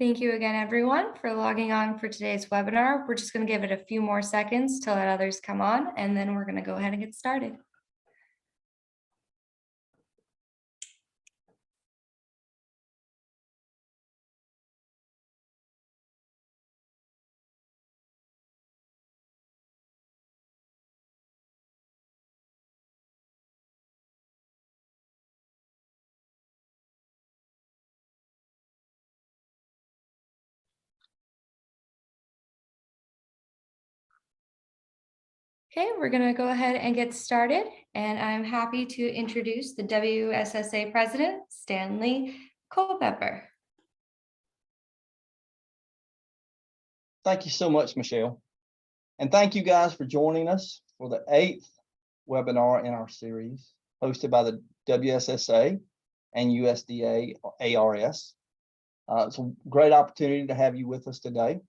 Thank you again, everyone, for logging on for today's webinar. We're just going to give it a few more seconds to let others come on, and then we're going to go ahead and get started. Okay, we're going to go ahead and get started, and I'm happy to introduce the WSSA President, Stanley Culpepper. Thank you so much, Michelle. And thank you guys for joining us for the 8th webinar in our series hosted by the WSSA and USDA-ARS. It's a great opportunity to have you with us today.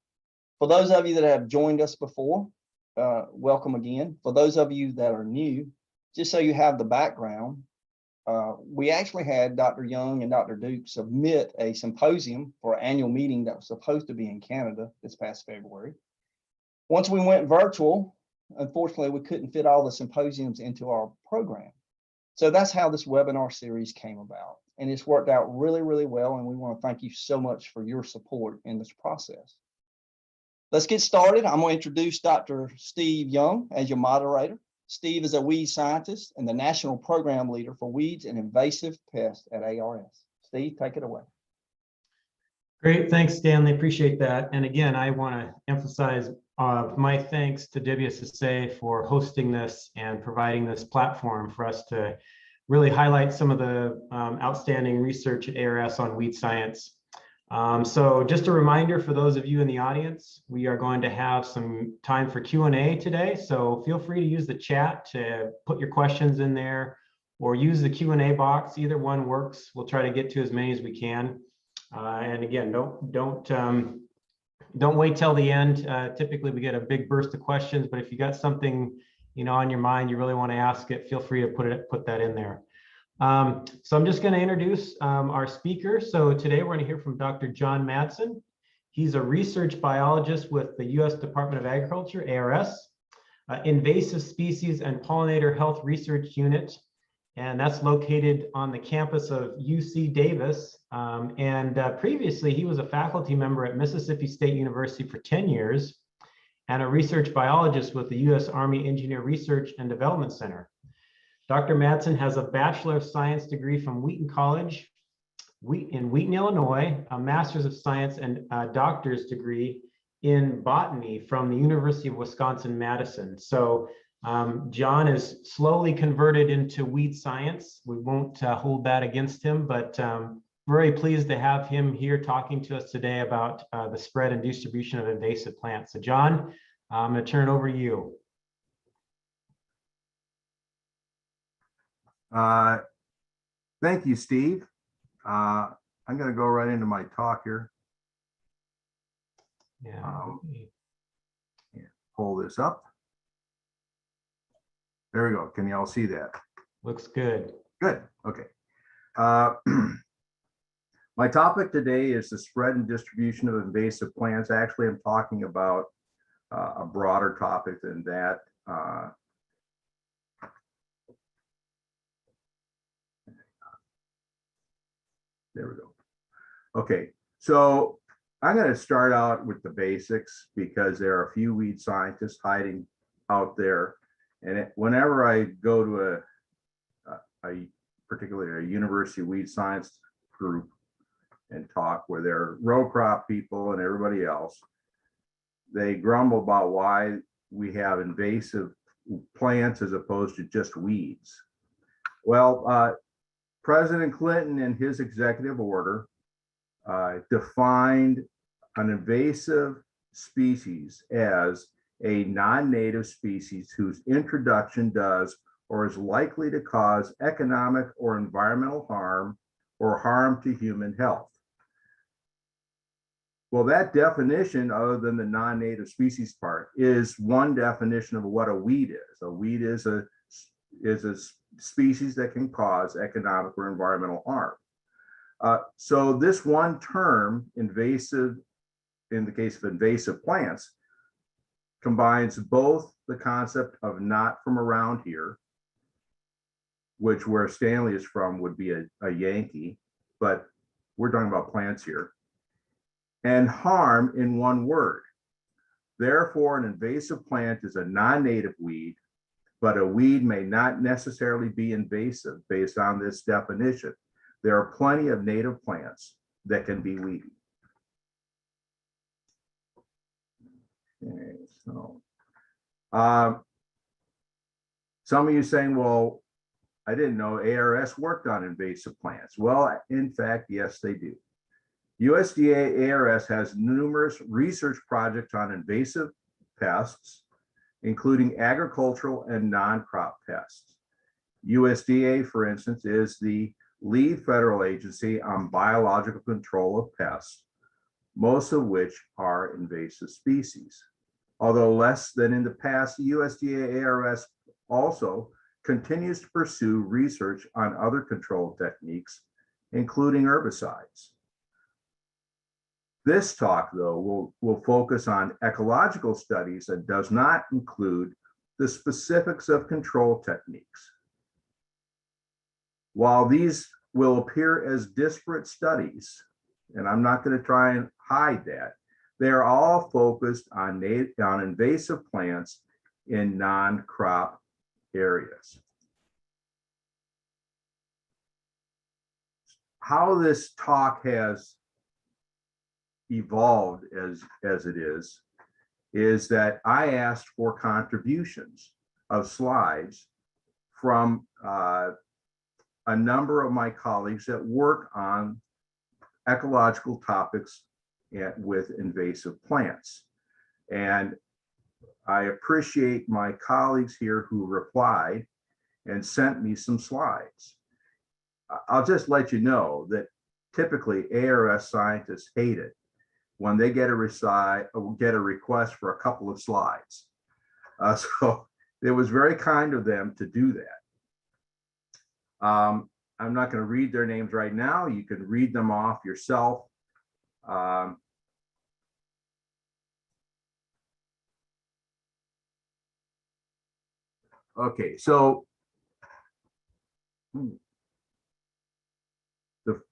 For those of you that have joined us before, welcome again. For those of you that are new, just so you have the background, we actually had Dr. Young and Dr. Duke submit a symposium for an annual meeting that was supposed to be in Canada this past February. Once we went virtual, unfortunately, we couldn't fit all the symposiums into our program. So that's how this webinar series came about. And it's worked out really, really well. And we want to thank you so much for your support in this process. Let's get started. I'm going to introduce Dr. Steve Young as your moderator. Steve is a weed scientist and the National Program Leader for Weeds and Invasive Pests at ARS. Steve, take it away. Great, thanks, Stanley. Appreciate that. And again, I want to emphasize my thanks to WSSA for hosting this and providing this platform for us to really highlight some of the outstanding research at ARS on weed science. So just a reminder for those of you in the audience, we are going to have some time for Q&A today. So feel free to use the chat to put your questions in there or use the Q&A box. Either one works. We'll try to get to as many as we can. And again, don't wait till the end. Typically we get a big burst of questions, but if you got something, on your mind, you really want to ask it, feel free to put that in there. So I'm just going to introduce our speaker. So today we're going to hear from Dr. John Madsen. He's a research biologist with the U.S. Department of Agriculture, ARS, Invasive Species and Pollinator Health Research Unit, and that's located on the campus of UC Davis. Previously, he was a faculty member at Mississippi State University for 10 years and a research biologist with the U.S. Army Engineer Research and Development Center. Dr. Madsen has a Bachelor of Science degree from Wheaton College in Wheaton, Illinois, a Master's of Science and a doctor's degree in botany from the University of Wisconsin-Madison. So John is slowly converted into weed science. We won't hold that against him, but very pleased to have him here talking to us today about the spread and distribution of invasive plants. So John, I'm going to turn it over to you. Thank you, Steve. I'm going to go right into my talk here. Yeah. Pull this up. There we go. Can you all see that? Looks good. Good. Okay. My topic today is the spread and distribution of invasive plants. Actually, I'm talking about a broader topic than that. There we go. Okay, so I'm going to start out with the basics because there are a few weed scientists hiding out there. And whenever I go to particularly a university weed science group and talk where there are row crop people and everybody else, they grumble about why we have invasive plants as opposed to just weeds. Well, President Clinton in his executive order defined an invasive species as a non-native species whose introduction does or is likely to cause economic or environmental harm or harm to human health. Well, that definition, other than the non-native species part, is one definition of what a weed is. A weed is a species that can cause economic or environmental harm. So this one term, invasive, in the case of invasive plants, combines both the concept of not from around here, which where Stanley is from would be a Yankee, but we're talking about plants here, and harm in one word. Therefore, an invasive plant is a non-native weed, but a weed may not necessarily be invasive based on this definition. There are plenty of native plants that can be weedy. Okay, so some of you saying, well, I didn't know ARS worked on invasive plants. Well, in fact, yes, they do. USDA-ARS has numerous research projects on invasive pests, including agricultural and non-crop pests. USDA, for instance, is the lead federal agency on biological control of pests, most of which are invasive species. Although less than in the past, the USDA-ARS also continues to pursue research on other control techniques, including herbicides. This talk, though, will focus on ecological studies and does not include the specifics of control techniques. While these will appear as disparate studies, and I'm not going to try and hide that, they are all focused on invasive plants in non-crop areas. How this talk has evolved as it is that I asked for contributions of slides from a number of my colleagues that work on ecological topics with invasive plants. And I appreciate my colleagues here who replied and sent me some slides. I'll just let you know that typically ARS scientists hate it when they get a request for a couple of slides. So it was very kind of them to do that. I'm not going to read their names right now. You can read them off yourself. Okay, so the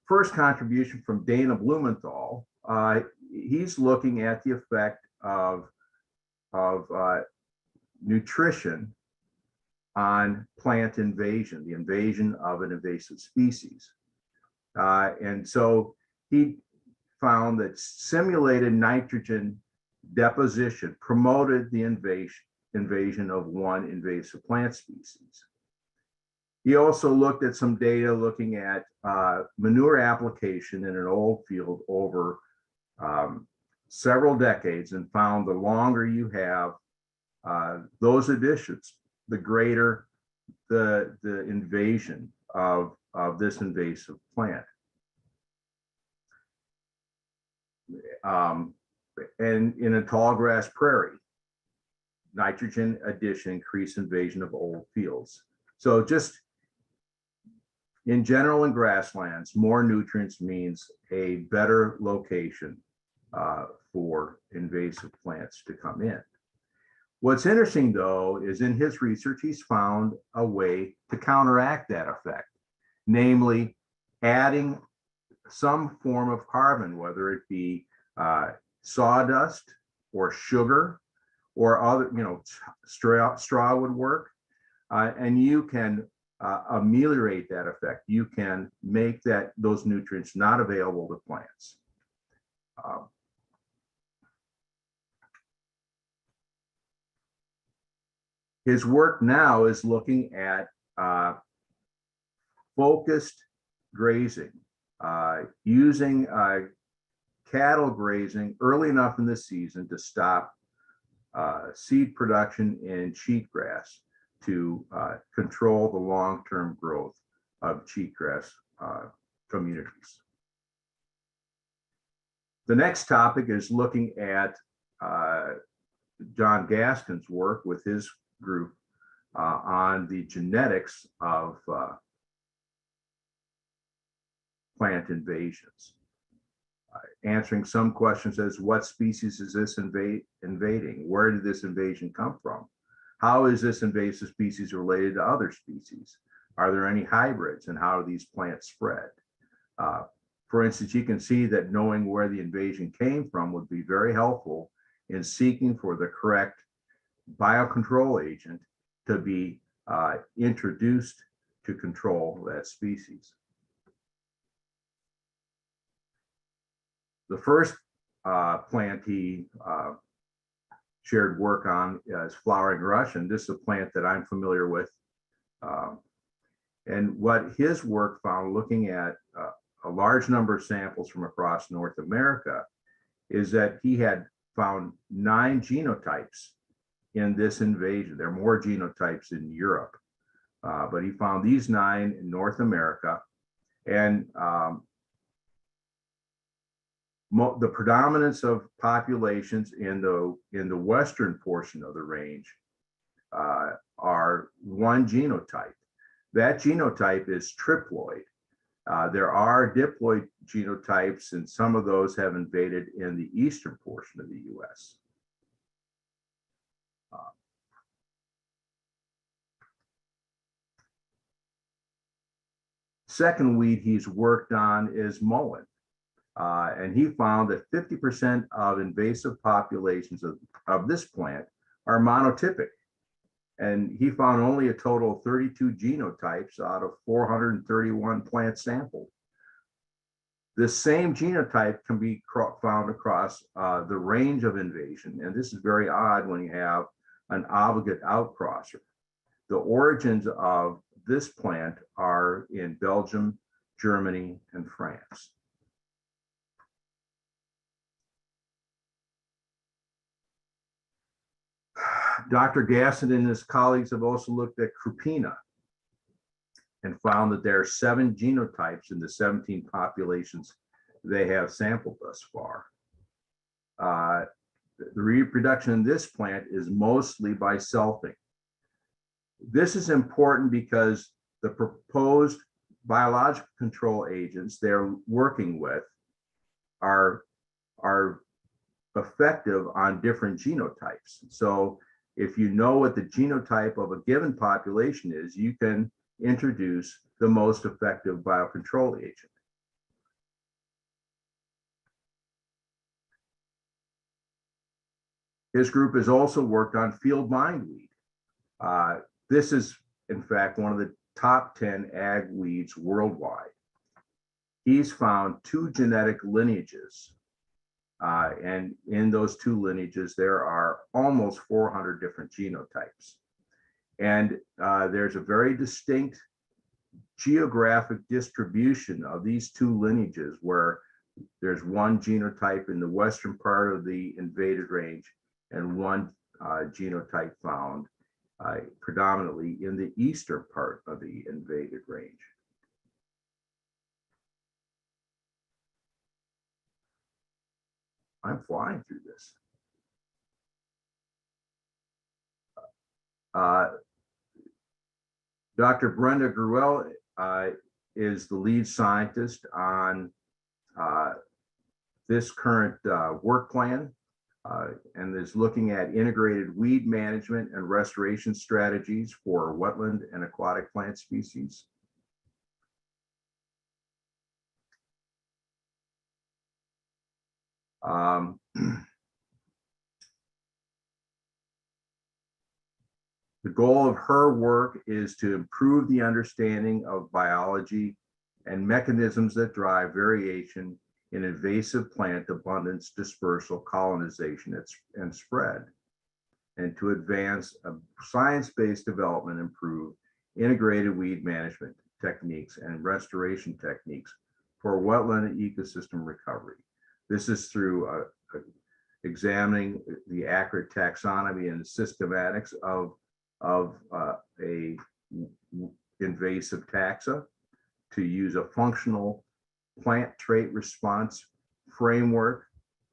first contribution from Dana Blumenthal, he's looking at the effect of nutrition on plant invasion, the invasion of an invasive species. And so he found that simulated nitrogen deposition promoted the invasion of one invasive plant species. He also looked at some data looking at manure application in an old field over several decades and found the longer you have those additions, the greater the invasion of this invasive plant. And in a tall grass prairie, nitrogen addition increased invasion of old fields. So just in general in grasslands, more nutrients means a better location for invasive plants to come in. What's interesting, though, is in his research, he's found a way to counteract that effect, namely adding some form of carbon, whether it be sawdust or sugar or other, straw would work, and you can ameliorate that effect. You can make those nutrients not available to plants. His work now is looking at focused grazing, using cattle grazing early enough in the season to stop seed production in cheatgrass to control the long-term growth of cheatgrass communities. The next topic is looking at John Gaston's work with his group on the genetics of plant invasions. Answering some questions as what species is this invading? Where did this invasion come from? How is this invasive species related to other species? Are there any hybrids, and how do these plants spread? For instance, you can see that knowing where the invasion came from would be very helpful in seeking for the correct biocontrol agent to be introduced to control that species. The first plant he shared work on is flowering rush, and this is a plant that I'm familiar with. And what his work found, looking at a large number of samples from across North America, is that he had found 9 genotypes in this invasion. There are more genotypes in Europe, but he found these 9 in North America. And the predominance of populations in the western portion of the range are one genotype. That genotype is triploid. There are diploid genotypes, and some of those have invaded in the eastern portion of the US. Second weed he's worked on is mullein. And he found that 50% of invasive populations of this plant are monotypic. And he found only a total of 32 genotypes out of 431 plant sampled. This same genotype can be found across the range of invasion. And this is very odd when you have an obligate outcrosser. The origins of this plant are in Belgium, Germany, and France. Dr. Gasson and his colleagues have also looked at Crupina and found that there are 7 genotypes in the 17 populations they have sampled thus far. The reproduction in this plant is mostly by selfing. This is important because the proposed biological control agents they're working with are effective on different genotypes. So if you know what the genotype of a given population is, you can introduce the most effective biocontrol agent. His group has also worked on field bindweed. This is, in fact, one of the top 10 ag weeds worldwide. He's found 2 genetic lineages. And in those 2 lineages, there are almost 400 different genotypes. And there's a very distinct geographic distribution of these 2 lineages, where there's one genotype in the western part of the invaded range and one genotype found predominantly in the eastern part of the invaded range. I'm flying through this. Dr. Brenda Gruelle is the lead scientist on this current work plan and is looking at integrated weed management and restoration strategies for wetland and aquatic plant species. The goal of her work is to improve the understanding of biology and mechanisms that drive variation in invasive plant abundance, dispersal, colonization, and spread, and to advance a science-based development, improve integrated weed management techniques and restoration techniques for wetland and ecosystem recovery. This is through examining the accurate taxonomy and systematics of a invasive taxa, to use a functional plant trait response framework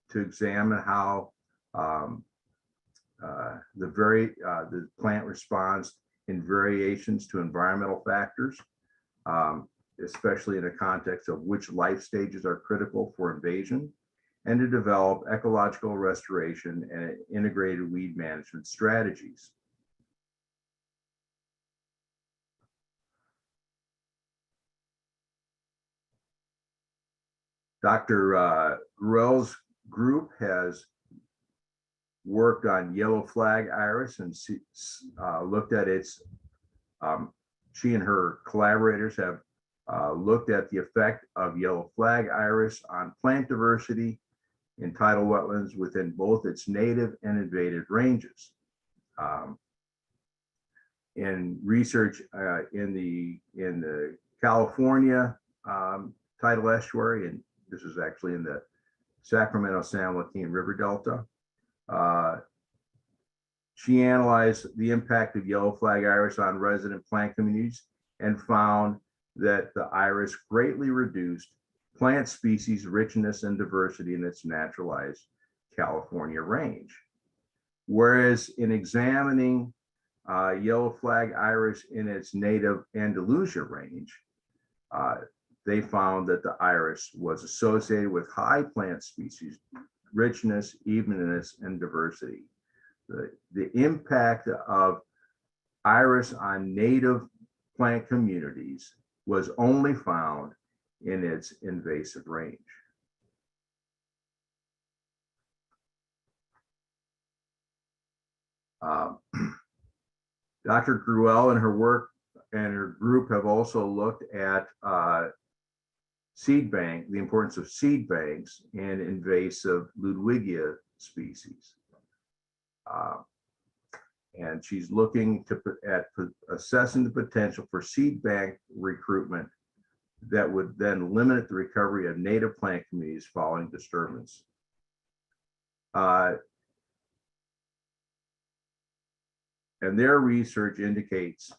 to examine how the plant responds in variations to environmental factors, especially in the context of which life stages are critical for invasion, and to develop ecological restoration and integrated weed management strategies. Dr. Gruel's group has worked on yellow flag iris and looked at its, she and her collaborators have looked at the effect of yellow flag iris on plant diversity in tidal wetlands within both its native and invaded ranges. In research in the California tidal estuary, and this is actually in the Sacramento, San Joaquin River Delta. She analyzed the impact of yellow flag iris on resident plant communities and found that the iris greatly reduced plant species richness and diversity in its naturalized California range. Whereas in examining yellow flag iris in its native Andalusia range, they found that the iris was associated with high plant species richness, evenness, and diversity. The impact of iris on native plant communities was only found in its invasive range. Dr. Gruel and her work and her group have also looked at seed bank, the importance of seed banks in invasive Ludwigia species. And she's looking at assessing the potential for seed bank recruitment that would then limit the recovery of native plant communities following disturbance. And their research indicates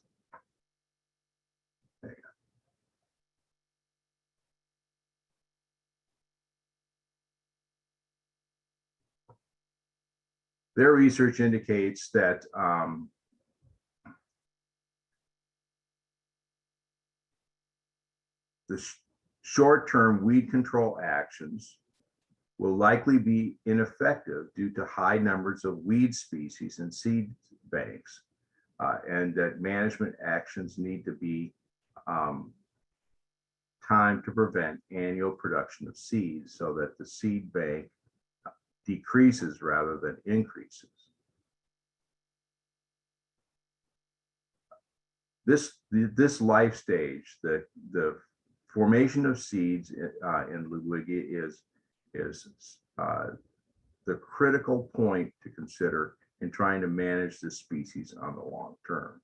that the short-term weed control actions will likely be ineffective due to high numbers of weed species in seed banks, and that management actions need to be timed to prevent annual production of seeds so that the seed bank decreases rather than increases. This life stage, the formation of seeds in Ludwigia is the critical point to consider in trying to manage this species on the long term.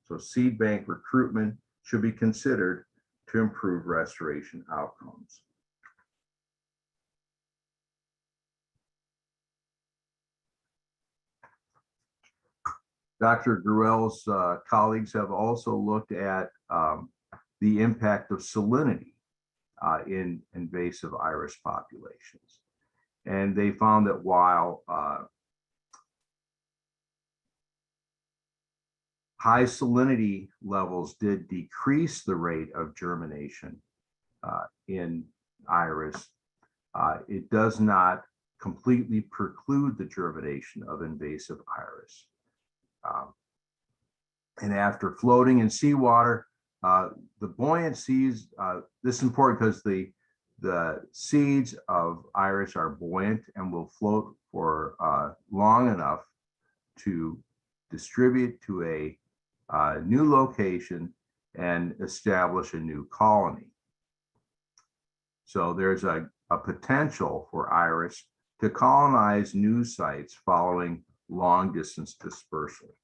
So seed bank recruitment should be considered to improve restoration outcomes. Dr. Gruel's colleagues have also looked at the impact of salinity in invasive iris populations. And they found that while high salinity levels did decrease the rate of germination in iris, it does not completely preclude the germination of invasive iris. And after floating in seawater, the buoyant seeds, this is important because the seeds of iris are buoyant and will float for long enough to distribute to a new location and establish a new colony. So there's a potential for iris to colonize new sites following long distance dispersal.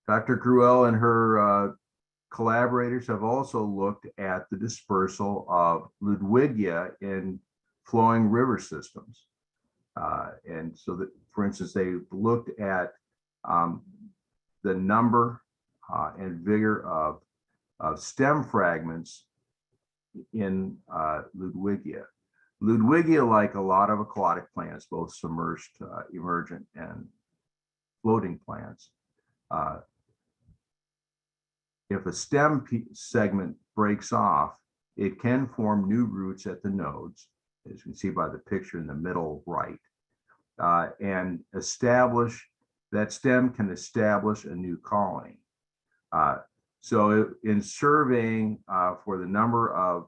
Dr. Gruel and her collaborators have also looked at the dispersal of Ludwigia in flowing river systems. And so that, for instance, they looked at the number and vigor of stem fragments in Ludwigia. Ludwigia, like a lot of aquatic plants, both submerged, emergent, and floating plants, if a stem segment breaks off, it can form new roots at the nodes, as you can see by the picture in the middle right, and that stem can establish a new colony. So in surveying for the number of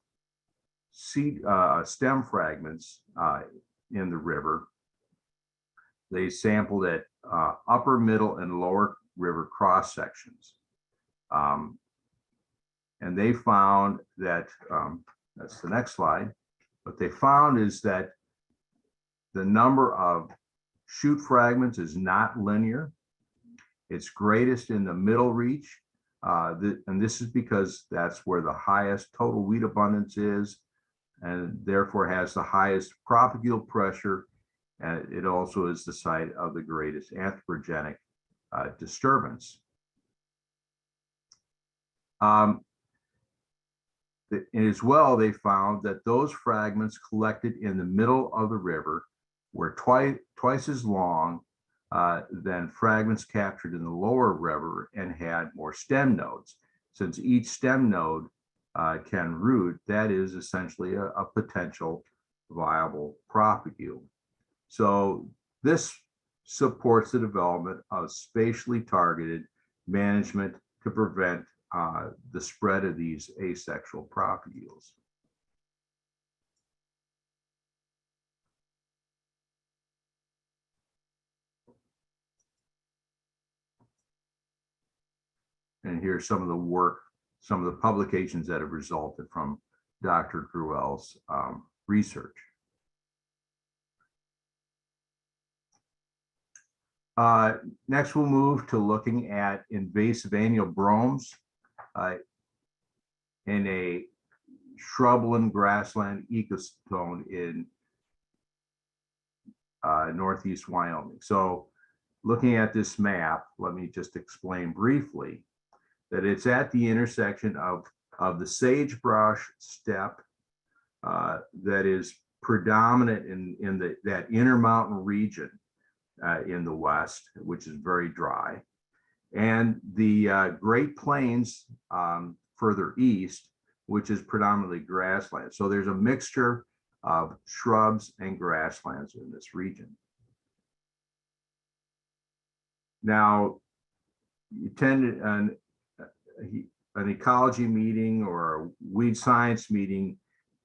stem fragments in the river, they sampled at upper, middle, and lower river cross sections. And they found that, that's the next slide, what they found is that the number of shoot fragments is not linear. It's greatest in the middle reach, and this is because that's where the highest total weed abundance is, and therefore has the highest propagule pressure, and it also is the site of the greatest anthropogenic disturbance. As well, they found that those fragments collected in the middle of the river were twice as long than fragments captured in the lower river and had more stem nodes. Since each stem node can root, that is essentially a potential viable propagule. So this supports the development of spatially targeted management to prevent the spread of these asexual propagules. And here's some of the work, some of the publications that have resulted from Dr. Gruel's research. Next, we'll move to looking at invasive annual bromes in a shrubland grassland ecosystem in northeast Wyoming. So looking at this map, let me just explain briefly that it's at the intersection of the sagebrush steppe that is predominant in that intermountain region in the west, which is very dry, and the Great Plains further east, which is predominantly grassland. So there's a mixture of shrubs and grasslands in this region. Now, you tend to, an ecology meeting or a weed science meeting,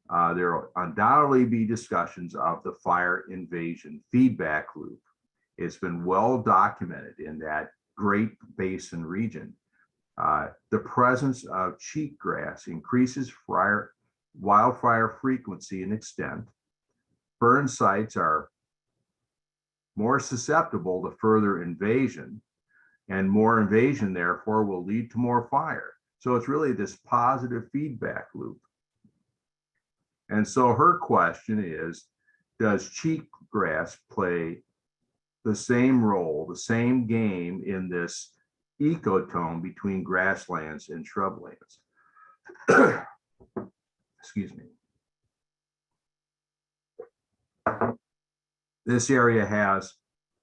there will undoubtedly be discussions of the fire invasion feedback loop. It's been well documented in that Great Basin region. The presence of cheatgrass increases wildfire frequency and extent. Burn sites are more susceptible to further invasion, and more invasion therefore will lead to more fire. So it's really this positive feedback loop. And so her question is, does cheatgrass play the same role, the same game in this ecotone between grasslands and shrublands? Excuse me. This area has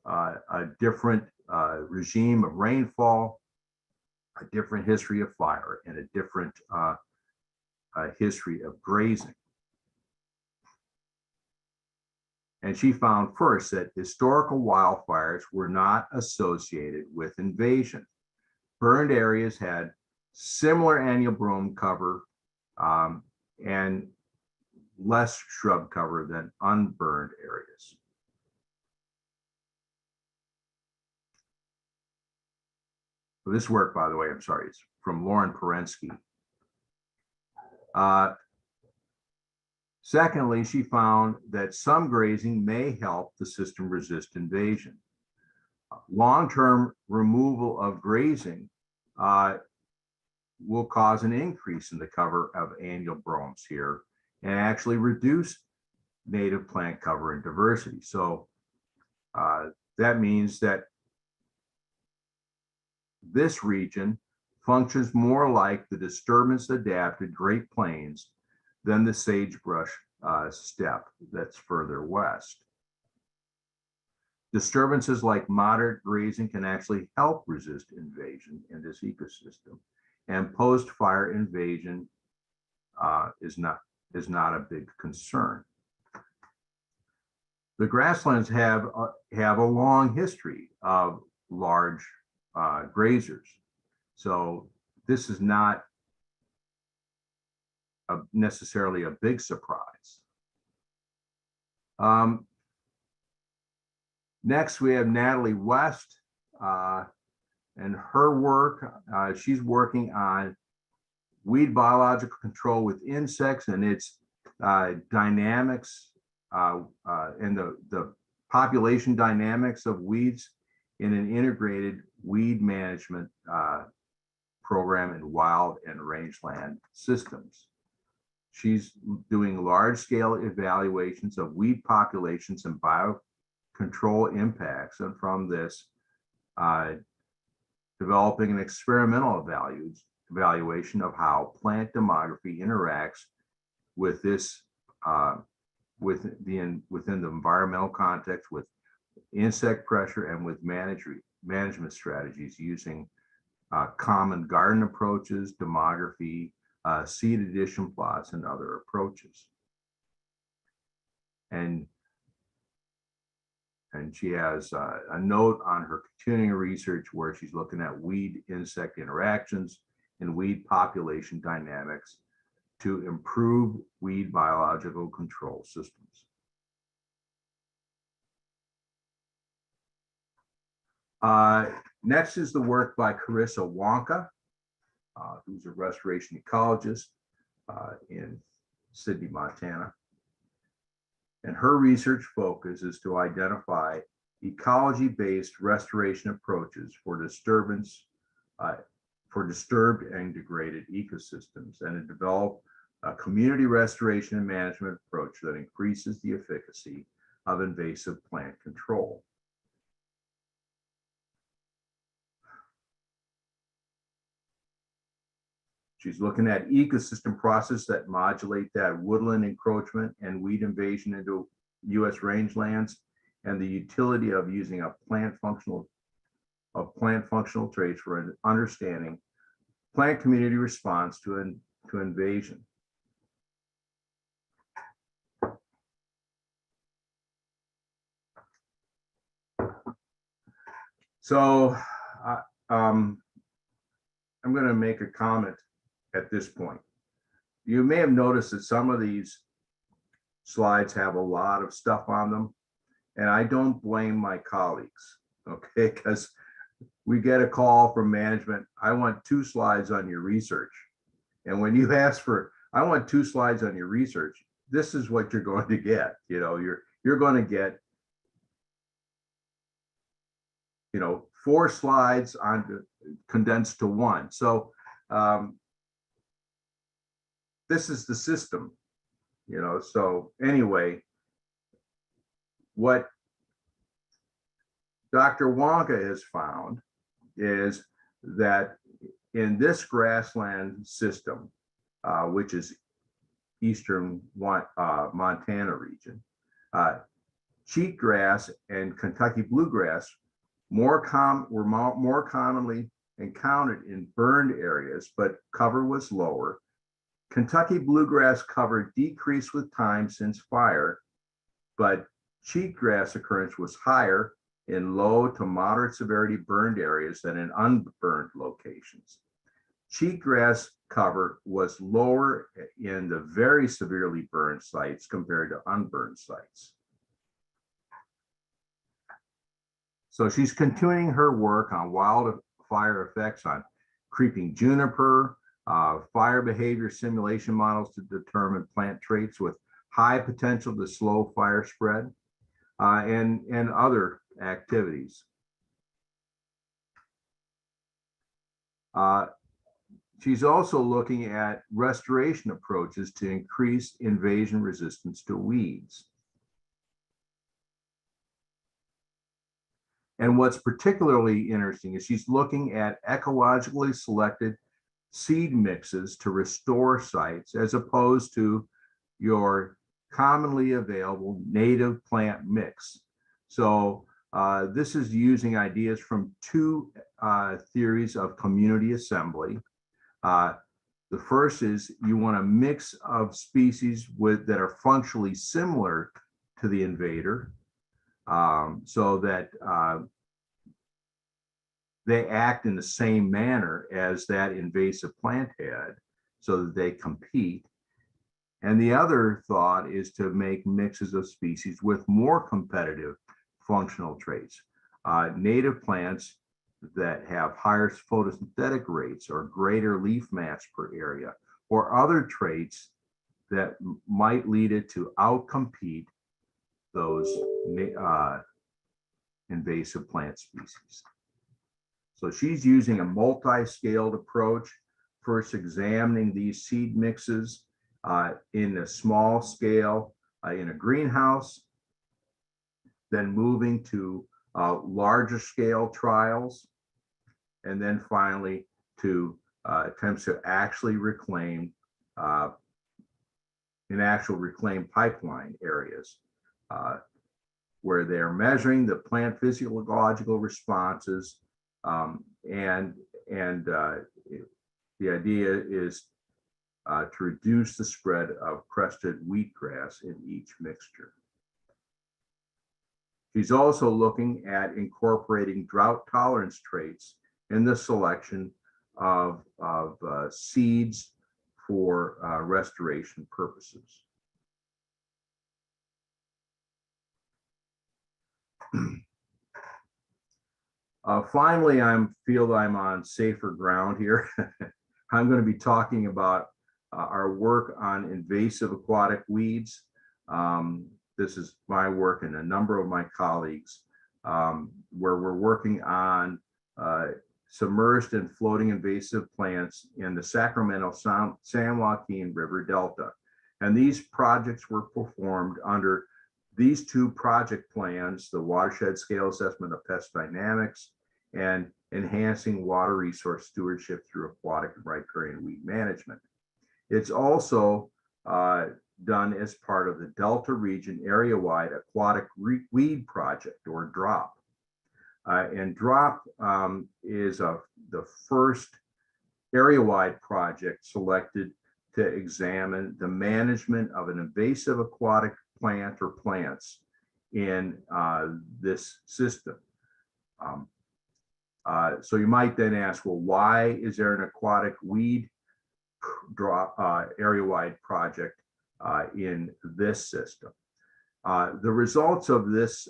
a different regime of rainfall, a different history of fire, and a different history of grazing. And she found first that historical wildfires were not associated with invasion. Burned areas had similar annual brome cover and less shrub cover than unburned areas. This work, by the way, I'm sorry, it's from Lauren Perensky. Secondly, she found that some grazing may help the system resist invasion. Long-term removal of grazing will cause an increase in the cover of annual bromes here and actually reduce native plant cover and diversity. So that means that this region functions more like the disturbance-adapted Great Plains than the sagebrush steppe that's further west. Disturbances like moderate grazing can actually help resist invasion in this ecosystem, and post-fire invasion is not a big concern. The grasslands have a long history of large grazers, so this is not necessarily a big surprise. Next, we have Natalie West and her work. She's working on weed biological control with insects and its dynamics and the population dynamics of weeds in an integrated weed management program in wild and rangeland systems. She's doing large-scale evaluations of weed populations and biocontrol impacts, and from this, developing an experimental evaluation of how plant demography interacts with this within the environmental context, with insect pressure, and with management strategies using common garden approaches, demography, seed addition plots, and other approaches. And she has a note on her continuing research where she's looking at weed insect interactions and weed population dynamics to improve weed biological control systems. Next is the work by Carissa Wonka, who's a restoration ecologist in Sydney, Montana. And her research focus is to identify ecology-based restoration approaches for disturbed and degraded ecosystems, and to develop a community restoration and management approach that increases the efficacy of invasive plant control. She's looking at ecosystem processes that modulate that woodland encroachment and weed invasion into U.S. rangelands, and the utility of using plant functional traits for understanding plant community response to invasion. So I'm going to make a comment at this point. You may have noticed that some of these slides have a lot of stuff on them, and I don't blame my colleagues, okay? Because we get a call from management, I want 2 slides on your research. And when you ask for, I want 2 slides on your research, this is what you're going to get. You know, you're going to get, 4 slides on condensed to 1. So this is the system, so anyway, what Dr. Wonka has found is that in this grassland system, which is eastern Montana region, cheatgrass and Kentucky bluegrass were more commonly encountered in burned areas, but cover was lower. Kentucky bluegrass cover decreased with time since fire, but cheatgrass occurrence was higher in low to moderate severity burned areas than in unburned locations. Cheatgrass cover was lower in the very severely burned sites compared to unburned sites. So she's continuing her work on wildfire effects on creeping juniper, fire behavior simulation models to determine plant traits with high potential to slow fire spread, and other activities. She's also looking at restoration approaches to increase invasion resistance to weeds. And what's particularly interesting is she's looking at ecologically selected seed mixes to restore sites, as opposed to your commonly available native plant mix. So this is using ideas from two theories of community assembly. The first is you want a mix of species that are functionally similar to the invader, so that they act in the same manner as that invasive plant had, so that they compete. And the other thought is to make mixes of species with more competitive functional traits. Native plants that have higher photosynthetic rates or greater leaf mass per area, or other traits that might lead it to outcompete those invasive plant species. So she's using a multi-scaled approach, first examining these seed mixes in a small scale in a greenhouse, then moving to larger scale trials, and then finally to attempts to actually reclaim in actual reclaimed pipeline areas where they're measuring the plant physiological responses, and the idea is to reduce the spread of crested wheatgrass in each mixture. She's also looking at incorporating drought tolerance traits in the selection of seeds for restoration purposes. Finally, I feel I'm on safer ground here. I'm going to be talking about our work on invasive aquatic weeds. This is my work and a number of my colleagues, where we're working on submerged and floating invasive plants in the Sacramento San Joaquin River Delta. And these projects were performed under these two project plans: the watershed scale assessment of pest dynamics and enhancing water resource stewardship through aquatic and riparian weed management. It's also done as part of the Delta Region Area-Wide Aquatic Weed Project, or DROP. And DROP is the first area-wide project selected to examine the management of an invasive aquatic plant or plants in this system. So you might then ask, well, why is there an aquatic weed area-wide project in this system? The results of this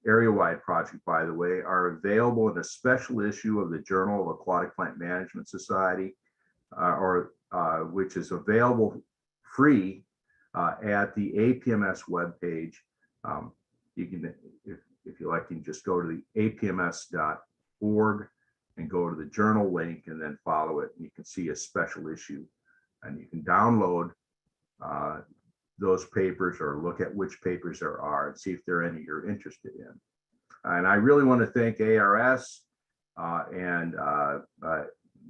area-wide project, by the way, are available in a special issue of the Journal of Aquatic Plant Management Society, which is available free at the APMS webpage. You can, if you like, you can just go to the apms.org and go to the journal link and then follow it. And you can see a special issue, and you can download those papers or look at which papers there are and see if there are any you're interested in. And I really want to thank ARS and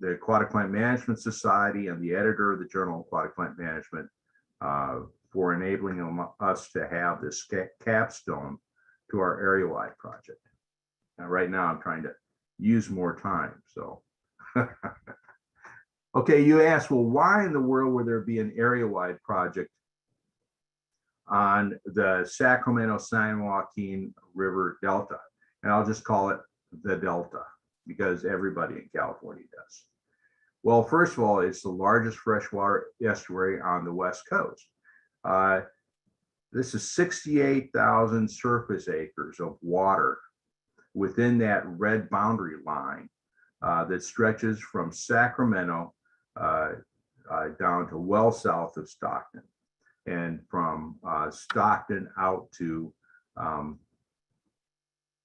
the Aquatic Plant Management Society and the editor of the Journal of Aquatic Plant Management for enabling us to have this capstone to our area-wide project. And right now I'm trying to use more time, so. Okay, you asked, well, why in the world would there be an area-wide project on the Sacramento San Joaquin River Delta? And I'll just call it the Delta because everybody in California does. Well, first of all, it's the largest freshwater estuary on the West Coast. This is 68,000 surface acres of water within that red boundary line that stretches from Sacramento down to well south of Stockton, and from Stockton out to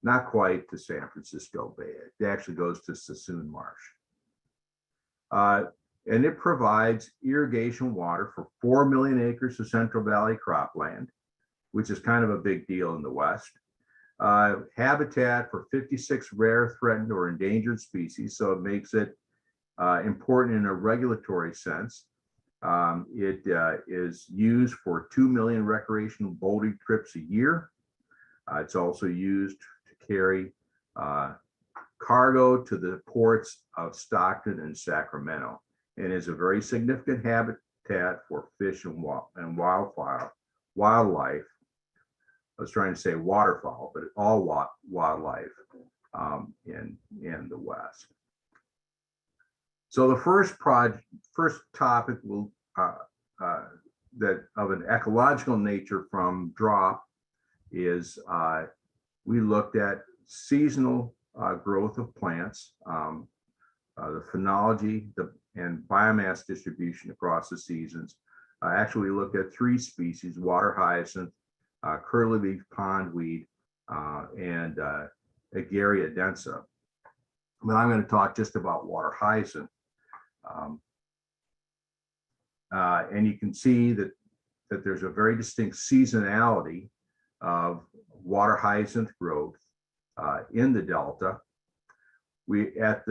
not quite to San Francisco Bay. It actually goes to Sassoon Marsh. And it provides irrigation water for 4 million acres of Central Valley cropland, which is kind of a big deal in the West. Habitat for 56 rare, threatened, or endangered species, so it makes it important in a regulatory sense. It is used for 2 million recreational boating trips a year. It's also used to carry cargo to the ports of Stockton and Sacramento, and is a very significant habitat for fish and wildlife. I was trying to say waterfowl, but all wildlife in the West. So the first topic will that of an ecological nature from DROP is we looked at seasonal growth of plants, the phenology, and biomass distribution across the seasons. Actually, we looked at 3 species: water hyacinth, curly leaf pondweed, and Agaricus densa. But I'm going to talk just about water hyacinth. And you can see that there's a very distinct seasonality of water hyacinth growth in the Delta. We of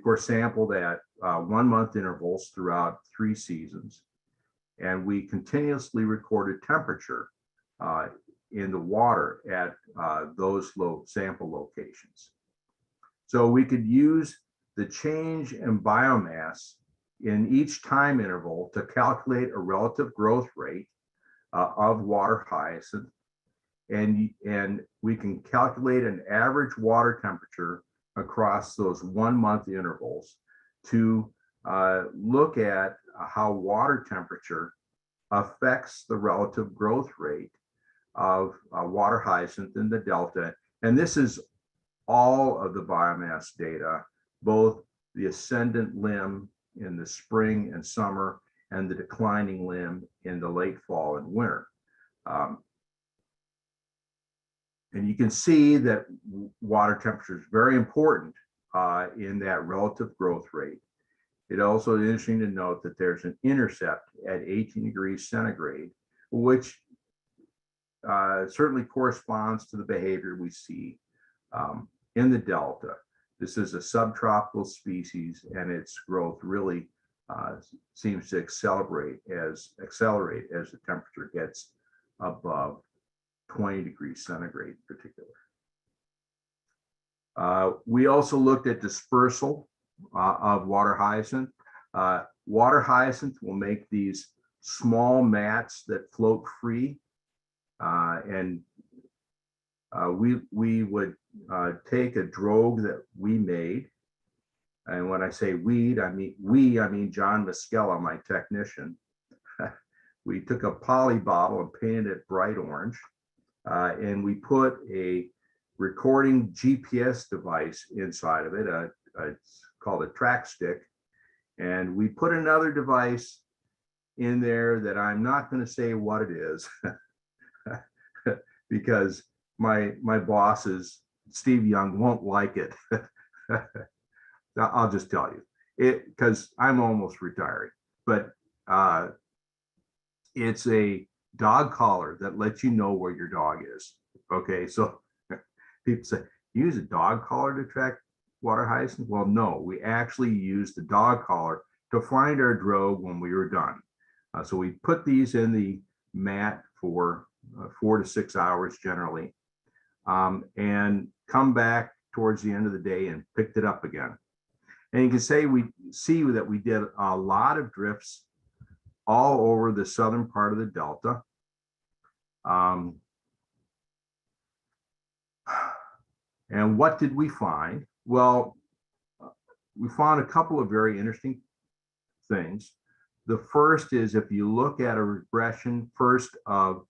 course sampled at 1 month intervals throughout 3 seasons, and we continuously recorded temperature in the water at those sample locations. So we could use the change in biomass in each time interval to calculate a relative growth rate of water hyacinth, and we can calculate an average water temperature across those 1 month intervals to look at how water temperature affects the relative growth rate of water hyacinth in the Delta. And this is all of the biomass data, both the ascendant limb in the spring and summer and the declining limb in the late fall and winter. And you can see that water temperature is very important in that relative growth rate. It also is interesting to note that there's an intercept at 18 degrees centigrade, which certainly corresponds to the behavior we see in the Delta. This is a subtropical species, and its growth really seems to accelerate as the temperature gets above 20 degrees centigrade in particular. We also looked at dispersal of water hyacinth. Water hyacinth will make these small mats that float free, and we would take a drogue that we made, and when I say I mean John Muscella, my technician. We took a poly bottle and painted it bright orange, and we put a recording GPS device inside of it. It's called a track stick, and we put another device in there that I'm not going to say what it is because my bosses, Steve Young, won't like it. I'll just tell you it because I'm almost retiring, but it's a dog collar that lets you know where your dog is. Okay, so people say, use a dog collar to track water hyacinth? Well, no, we actually use the dog collar to find our drogue when we were done. So we put these in the mat for 4 to 6 hours generally, and come back towards the end of the day and picked it up again. And you can see that we did a lot of drifts all over the southern part of the Delta. And what did we find? Well, we found a couple of very interesting things. The first is if you look at a regression first of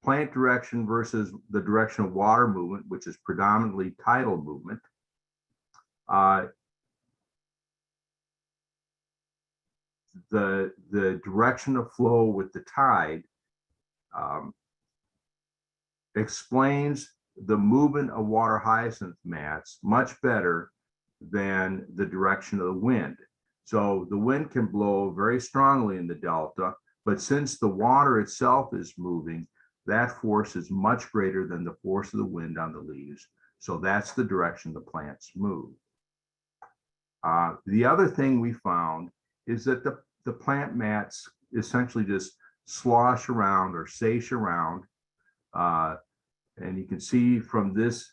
plant direction versus the direction of water movement, which is predominantly tidal movement, the direction of flow with the tide explains the movement of water hyacinth mats much better than the direction of the wind. So the wind can blow very strongly in the Delta, but since the water itself is moving, that force is much greater than the force of the wind on the leaves. So that's the direction the plants move. The other thing we found is that the plant mats essentially just slosh around or seiche around. And you can see from this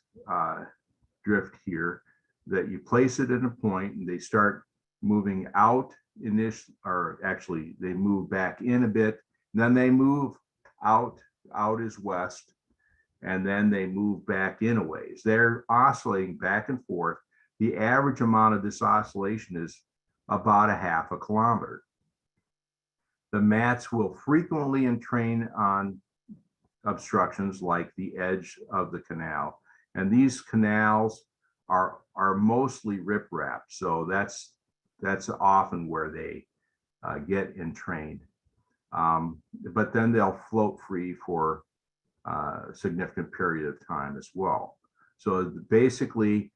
drift here that you place it in a point and they start moving out in this, or actually they move back in a bit, and then they move out as west, and then they move back in a ways. They're oscillating back and forth. The average amount of this oscillation is about a half a kilometer. The mats will frequently entrain on obstructions like the edge of the canal. And these canals are mostly riprap. So that's often where they get entrained. But then they'll float free for a significant period of time as well. So basically,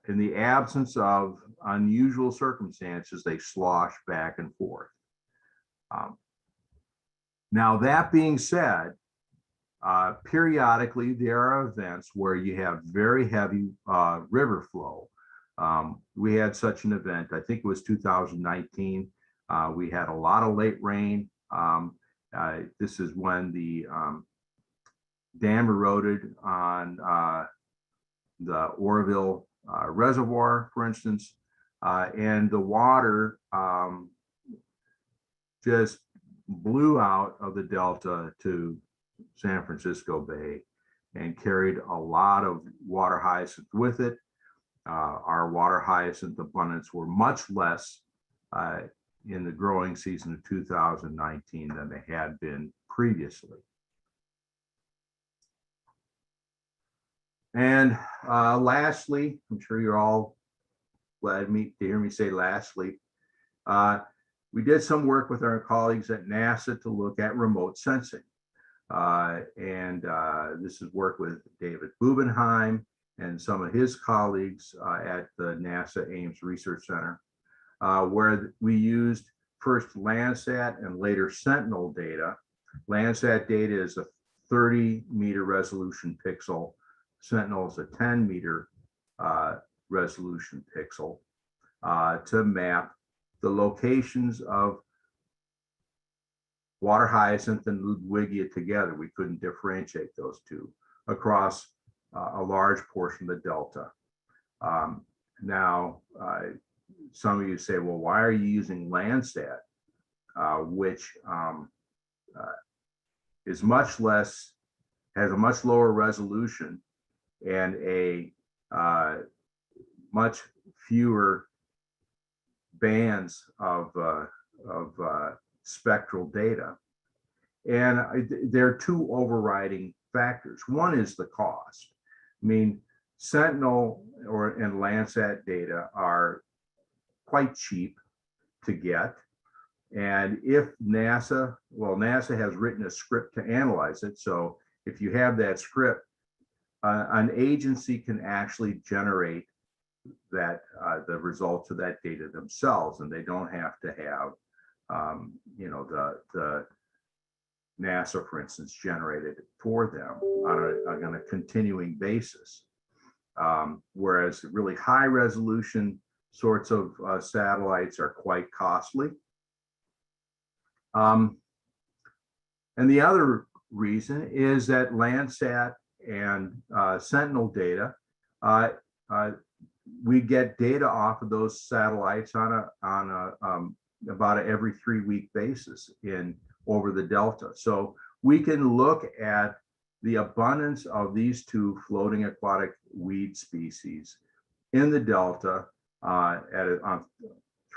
in the absence of unusual circumstances, they slosh back and forth. Now, that being said, periodically there are events where you have very heavy river flow. We had such an event, I think it was 2019. We had a lot of late rain. This is when the dam eroded on the Oroville Reservoir, for instance, and the water just blew out of the delta to San Francisco Bay and carried a lot of water hyacinth with it. Our water hyacinth abundance were much less in the growing season of 2019 than they had been previously. And lastly, I'm sure you're all glad to hear me say lastly, we did some work with our colleagues at NASA to look at remote sensing. This is work with David Bubenheim and some of his colleagues at the NASA Ames Research Center, where we used first Landsat and later Sentinel data. Landsat data is a 30-meter resolution pixel. Sentinel is a 10-meter resolution pixel to map the locations of water hyacinth and Ludwigia together. We couldn't differentiate those two across a large portion of the delta. Now, some of you say, well, why are you using Landsat, which is much less, has a much lower resolution and a much fewer bands of spectral data. And there are two overriding factors. One is the cost. I mean, Sentinel and Landsat data are quite cheap to get. And if NASA has written a script to analyze it. So if you have that script, an agency can actually generate that the results of that data themselves, and they don't have to have the NASA, for instance, generated for them on a continuing basis. Whereas really high resolution sorts of satellites are quite costly. And the other reason is that Landsat and Sentinel data, we get data off of those satellites on about an every 3-week basis over the delta. So we can look at the abundance of these two floating aquatic weed species in the delta on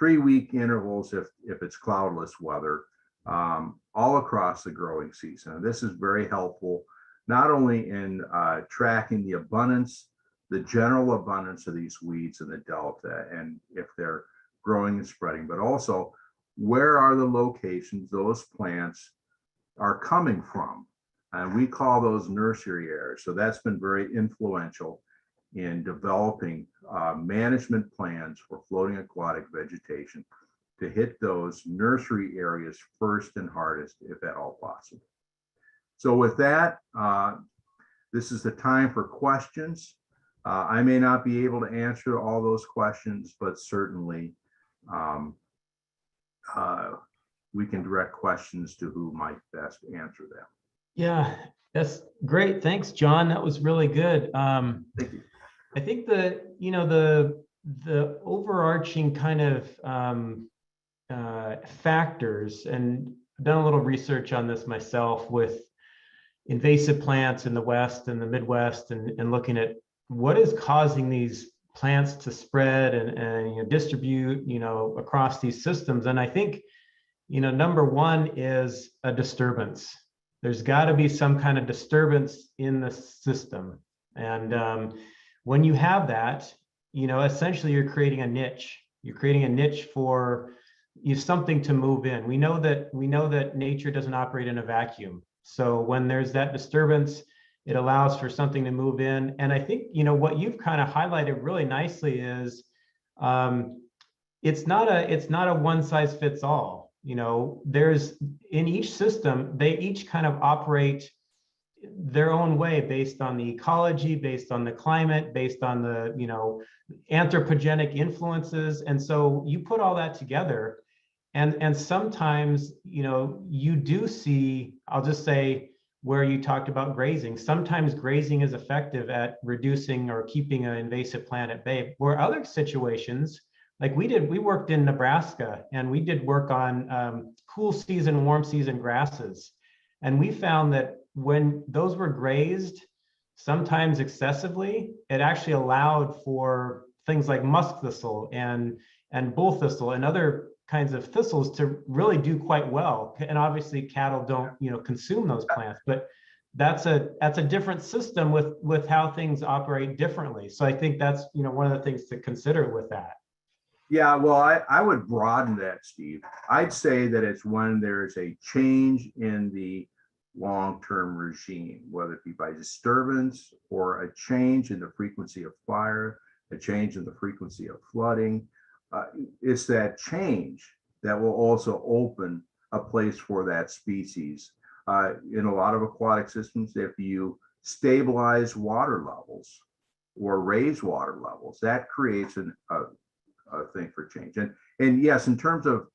3-week intervals if it's cloudless weather, all across the growing season. And this is very helpful, not only in tracking the abundance, the general abundance of these weeds in the delta, and if they're growing and spreading, but also where are the locations those plants are coming from. And we call those nursery areas. So that's been very influential in developing management plans for floating aquatic vegetation to hit those nursery areas first and hardest, if at all possible. So with that, this is the time for questions. I may not be able to answer all those questions, but certainly we can direct questions to who might best answer them. Yeah, that's great. Thanks, John. That was really good. Thank you. I think the overarching kind of factors, and I've done a little research on this myself with invasive plants in the West and the Midwest, and looking at what is causing these plants to spread and distribute, across these systems. And I think, number one is a disturbance. There's got to be some kind of disturbance in the system. And when you have that, essentially you're creating a niche. You're creating a niche for something to move in. We know that nature doesn't operate in a vacuum. So when there's that disturbance, it allows for something to move in. And I think, what you've kind of highlighted really nicely is it's not a one size fits all. There's in each system, they each kind of operate their own way based on the ecology, based on the climate, based on the, anthropogenic influences. And so you put all that together, and sometimes, you do see, I'll just say, where you talked about grazing. Sometimes grazing is effective at reducing or keeping an invasive plant at bay, where other situations, like we worked in Nebraska, and we did work on cool season, warm season grasses. And we found that when those were grazed, sometimes excessively, it actually allowed for things like musk thistle and bull thistle and other kinds of thistles to really do quite well. And obviously cattle don't, consume those plants, but that's a different system with how things operate differently. So I think that's, one of the things to consider with that. Yeah, well, I would broaden that, Steve. I'd say that it's when there's a change in the long-term regime, whether it be by disturbance or a change in the frequency of fire, a change in the frequency of flooding. It's that change that will also open a place for that species. In a lot of aquatic systems, if you stabilize water levels or raise water levels, that creates a thing for change. And yes, in terms of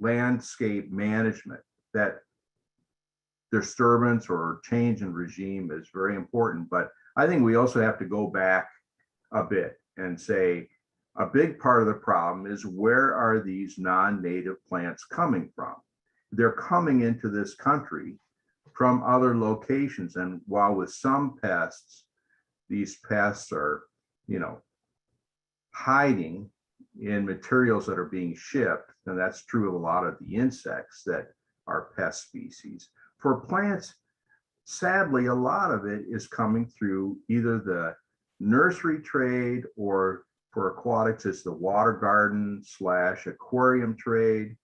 landscape management, that disturbance or change in regime is very important. But I think we also have to go back a bit and say, a big part of the problem is, where are these non-native plants coming from? They're coming into this country from other locations. And while with some pests, these pests are, hiding in materials that are being shipped, and that's true of a lot of the insects that are pest species. For plants, sadly, a lot of it is coming through either the nursery trade, or for aquatics, it's the water garden / aquarium trade.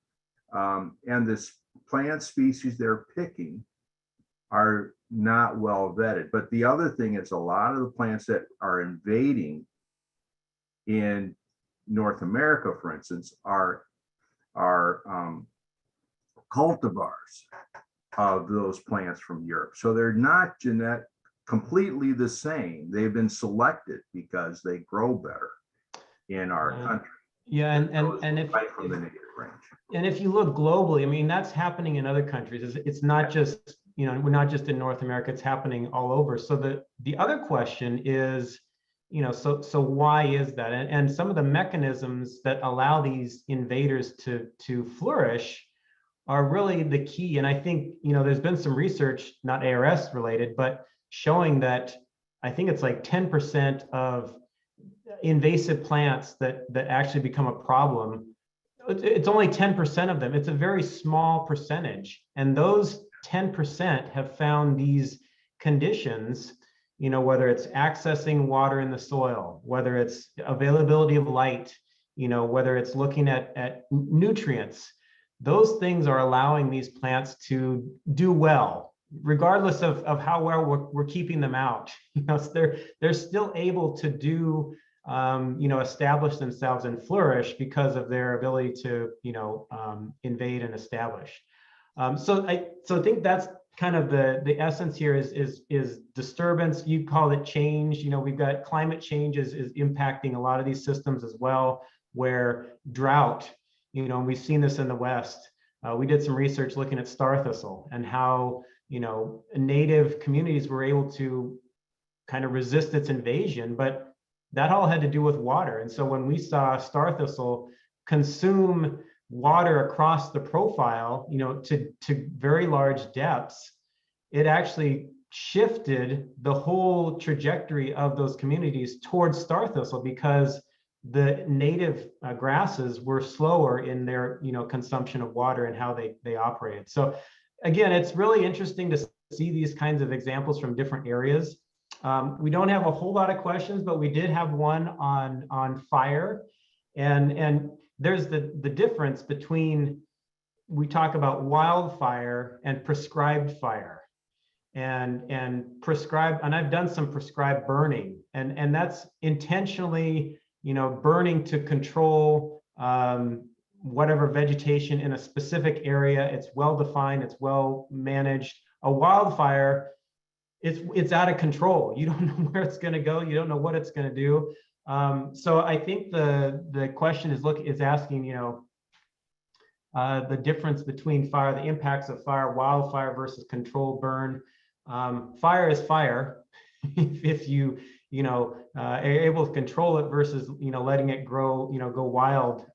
And this plant species they're picking are not well vetted. But the other thing is, a lot of the plants that are invading in North America, for instance, are cultivars of those plants from Europe. So they're not completely the same. They've been selected because they grow better in our country. Yeah, and if right from the native range. And if you look globally, I mean, that's happening in other countries. It's not just, we're not just in North America, it's happening all over. So the other question is, so why is that? And some of the mechanisms that allow these invaders to flourish are really the key. And I think, there's been some research, not ARS related, but showing that I think it's like 10% of invasive plants that actually become a problem. It's only 10% of them. It's a very small percentage. And those 10% have found these conditions, whether it's accessing water in the soil, whether it's availability of light, whether it's looking at nutrients. Those things are allowing these plants to do well, regardless of how well we're keeping them out. So they're still able to do, establish themselves and flourish because of their ability to, invade and establish. So I think that's kind of the essence here is disturbance. You call it change. We've got climate change is impacting a lot of these systems as well, where drought and we've seen this in the West. We did some research looking at star thistle and how, native communities were able to kind of resist its invasion, but that all had to do with water. And so when we saw star thistle consume water across the profile, to very large depths, it actually shifted the whole trajectory of those communities towards star thistle, because the native grasses were slower in their consumption of water and how they operated. So again, it's really interesting to see these kinds of examples from different areas. We don't have a whole lot of questions, but we did have one on fire, and there's the difference between, we talk about wildfire and prescribed fire, and prescribed, and I've done some prescribed burning, and that's intentionally burning to control whatever vegetation in a specific area. It's well defined, it's well managed. A wildfire, it's out of control. You don't know where it's going to go. You don't know what it's going to do. So I think the question is asking, the difference between fire, the impacts of fire, wildfire versus controlled burn. Fire is fire if you are able to control it versus letting it grow, go wild.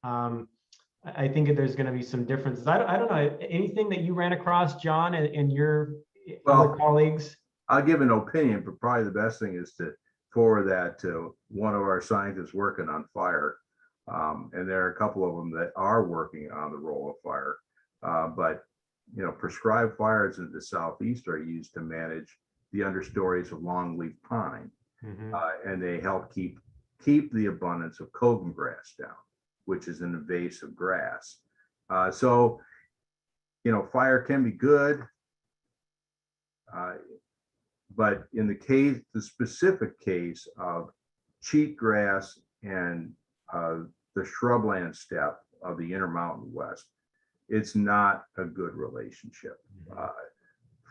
I think there's going to be some differences. I don't know, anything that you ran across, John, and your other colleagues? I'll give an opinion, but probably the best thing is to forward that to one of our scientists working on fire. And there are a couple of them that are working on the role of fire. But prescribed fires in the Southeast are used to manage the understories of longleaf pine. Mm-hmm. And they help keep the abundance of cogham grass down, which is an invasive grass. So fire can be good. But in the specific case of cheatgrass and the shrubland steppe of the Intermountain West, it's not a good relationship.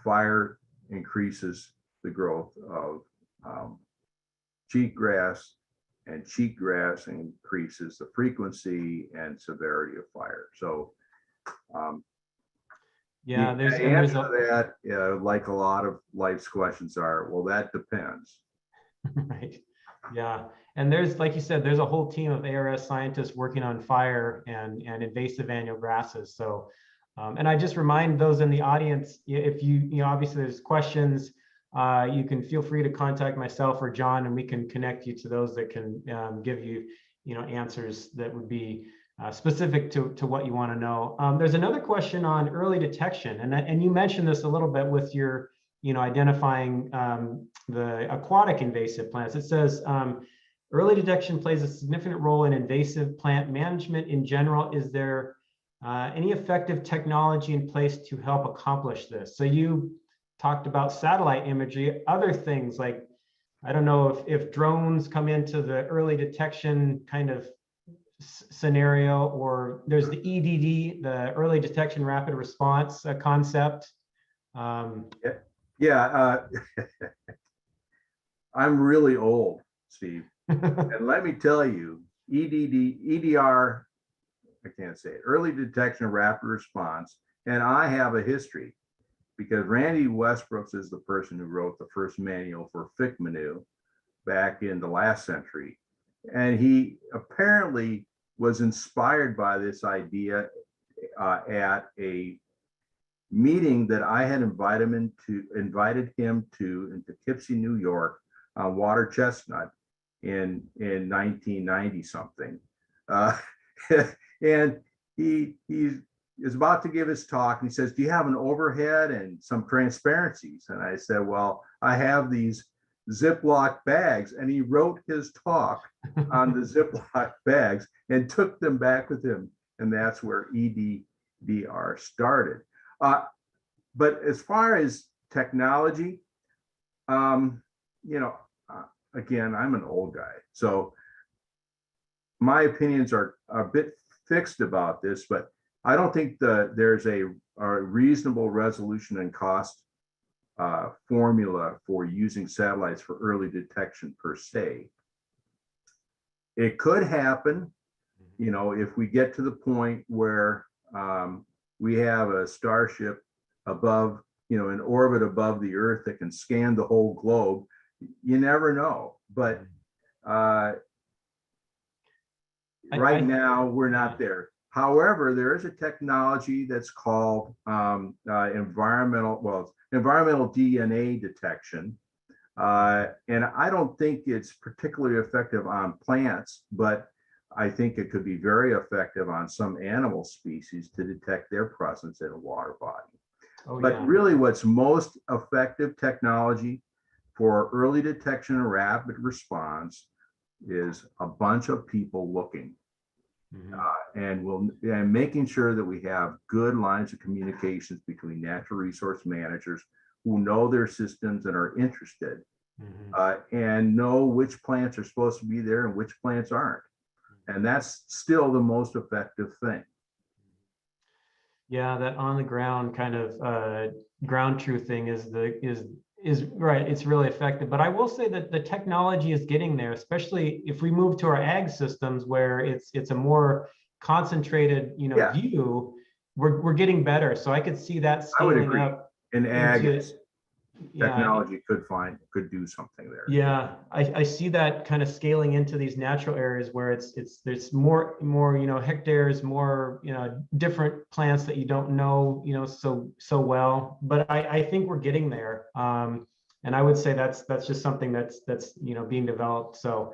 Fire increases the growth of cheatgrass, and cheatgrass increases the frequency and severity of fire. So yeah, the answer to that, like a lot of life's questions are, well, that depends. Right. Yeah. And there's, like you said, there's a whole team of ARS scientists working on fire and invasive annual grasses. So, and I just remind those in the audience, if you obviously there's questions, you can feel free to contact myself or John, and we can connect you to those that can give you, answers that would be specific to what you want to know. There's another question on early detection, and you mentioned this a little bit with your, identifying the aquatic invasive plants. It says early detection plays a significant role in invasive plant management in general. Is there any effective technology in place to help accomplish this? So you talked about satellite imagery, other things like, I don't know if drones come into the early detection kind of scenario, or there's the EDD, the early detection rapid response concept. Yeah. I'm really old, Steve. And let me tell you, EDR, I can't say it, early detection rapid response. And I have a history because Randy Westbrooks is the person who wrote the first manual for Fickmanue back in the last century. And he apparently was inspired by this idea at a meeting that I had invited him to in Poughkeepsie, New York, on Water Chestnut in 1990 something. And he is about to give his talk, and he says, "Do you have an overhead and some transparencies?" And I said, "Well, I have these Ziploc bags." And he wrote his talk on the Ziploc bags and took them back with him. And that's where EDR started. But as far as technology, again, I'm an old guy, so my opinions are a bit fixed about this, but I don't think there's a reasonable resolution and cost formula for using satellites for early detection per se. It could happen, if we get to the point where we have a starship above, in orbit above the Earth that can scan the whole globe, you never know. But right now, we're not there. However, there is a technology that's called environmental DNA detection. And I don't think it's particularly effective on plants, but I think it could be very effective on some animal species to detect their presence in a water body. But really, what's most effective technology for early detection and rapid response is a bunch of people looking. And making sure that we have good lines of communications between natural resource managers who know their systems and are interested, and know which plants are supposed to be there and which plants aren't. And that's still the most effective thing. Yeah, that on the ground kind of ground truth thing is right. It's really effective. But I will say that the technology is getting there, especially if we move to our ag systems where it's a more concentrated, view. We're getting better. So I could see that scaling up. In ag, technology could do something there. Yeah, I see that kind of scaling into these natural areas where there's more hectares, more different plants that you don't know so well. But I think we're getting there, and I would say that's just something that's being developed. So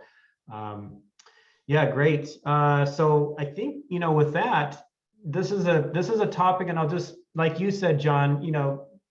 yeah, great. So I think with that, this is a topic, and I'll just, like you said, John,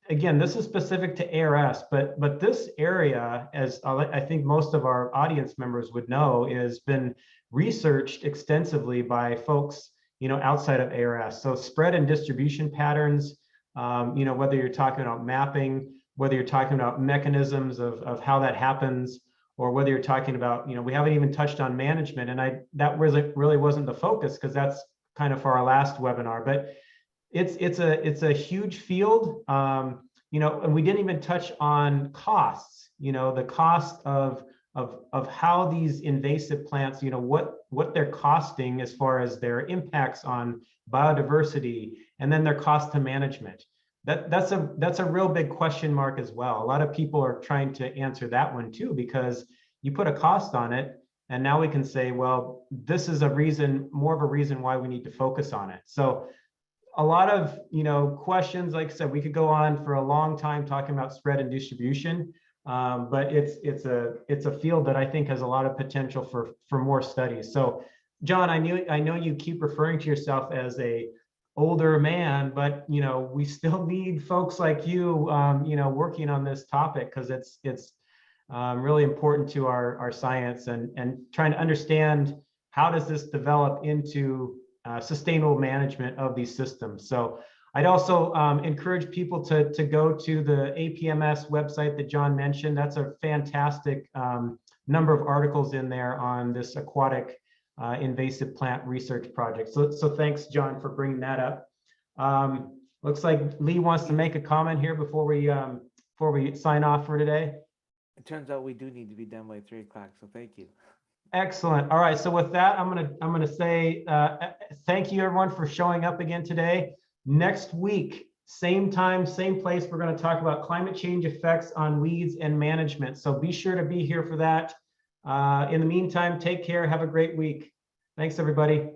again, this is specific to ARS, but this area, as I think most of our audience members would know, has been researched extensively by folks, outside of ARS. So spread and distribution patterns, whether you're talking about mapping, whether you're talking about mechanisms of how that happens, or whether you're talking about, we haven't even touched on management, and that really wasn't the focus, because that's kind of for our last webinar, but it's a huge field, and we didn't even touch on costs, the cost of how these invasive plants, what they're costing as far as their impacts on biodiversity, and then their cost to management. That's a real big question mark as well. A lot of people are trying to answer that one too, because you put a cost on it, and now we can say, well, this is more of a reason why we need to focus on it. So a lot of questions. Like I said, we could go on for a long time talking about spread and distribution, but it's a field that I think has a lot of potential for more studies. So, John, I know you keep referring to yourself as a older man, but we still need folks like you, working on this topic, because it's really important to our science and trying to understand how does this develop into sustainable management of these systems. So I'd also encourage people to go to the APMS website that John mentioned. That's a fantastic number of articles in there on this aquatic invasive plant research project. So thanks, John, for bringing that up. Looks like Lee wants to make a comment here before we sign off for today. It turns out we do need to be done by 3 o'clock, so thank you. Excellent. All right. So with that, I'm gonna say thank you everyone for showing up again today. Next week, same time, same place, we're going to talk about climate change effects on weeds and management. So be sure to be here for that. In the meantime, take care. Have a great week. Thanks, everybody.